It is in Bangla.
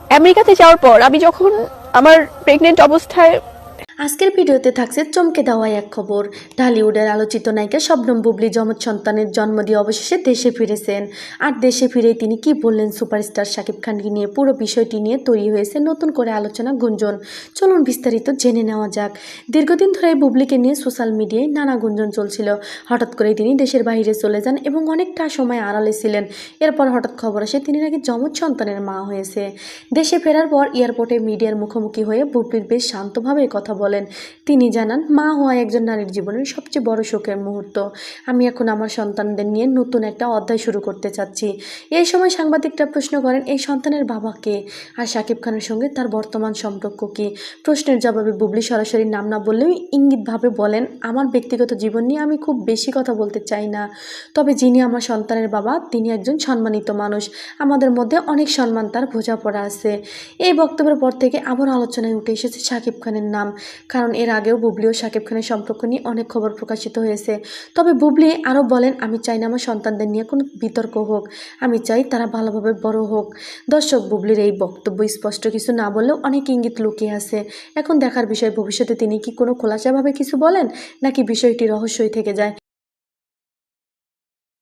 আমেরিকাতে যাওয়ার পর আমি যখন আমার প্রেগনেন্ট অবস্থায় আজকের ভিডিওতে থাকছে চমকে দেওয়া এক খবর। ঢালিউডের আলোচিত নায়িকা শবনম বুবলি যমজ সন্তানের জন্ম দিয়ে অবশেষে দেশে ফিরেছেন। আর দেশে ফিরেই তিনি কি বললেন সুপারস্টার শাকিব খানকে নিয়ে, পুরো বিষয়টি নিয়ে তৈরি হয়েছে নতুন করে আলোচনা গুঞ্জন। চলুন বিস্তারিত জেনে নেওয়া যাক। দীর্ঘদিন ধরে বুবলিকে নিয়ে সোশ্যাল মিডিয়ায় নানা গুঞ্জন চলছিল। হঠাৎ করেই তিনি দেশের বাইরে চলে যান এবং অনেকটা সময় আড়ালে ছিলেন। এরপর হঠাৎ খবর আসে তিনি নাকি যমজ সন্তানের মা হয়েছে। দেশে ফেরার পর এয়ারপোর্টে মিডিয়ার মুখোমুখি হয়ে বুবলির বেশ শান্তভাবে কথা বলেন। তিনি জানান, মা হওয়া একজন নারীর জীবনের সবচেয়ে বড় সুখের মুহূর্ত। আমি এখন আমার সন্তানদের নিয়ে নতুন একটা অধ্যায় শুরু করতে চাচ্ছি। এই সময় সাংবাদিকরা প্রশ্ন করেন, এই সন্তানের বাবা কে আর শাকিব খানের সঙ্গে তার বর্তমান সম্পর্ক কী। প্রশ্নের জবাবে বুবলি সরাসরি নাম না বললেও ইঙ্গিতভাবে বলেন, আমার ব্যক্তিগত জীবন নিয়ে আমি খুব বেশি কথা বলতে চাই না। তবে যিনি আমার সন্তানের বাবা তিনি একজন সম্মানিত মানুষ। আমাদের মধ্যে অনেক সম্মান তার বোঝাপড়া আছে। এই বক্তব্যের পর থেকে আবার আলোচনায় উঠে এসেছে শাকিব খানের নাম। কারণ এর আগেও বুবলি ও শাকিব খানের সম্পর্ক নিয়ে অনেক খবর প্রকাশিত হয়েছে। তবে বুবলি আরও বলেন, আমি চাই না আমার সন্তানদের নিয়ে কোনো বিতর্ক হোক, আমি চাই তারা ভালোভাবে বড় হোক। দর্শক, বুবলির এই বক্তব্য স্পষ্ট কিছু না বললেও অনেক ইঙ্গিত লুকিয়ে আছে। এখন দেখার বিষয় ভবিষ্যতে তিনি কি কোনো খোলাসাভাবে কিছু বলেন নাকি বিষয়টি রহস্যই থেকে যায়।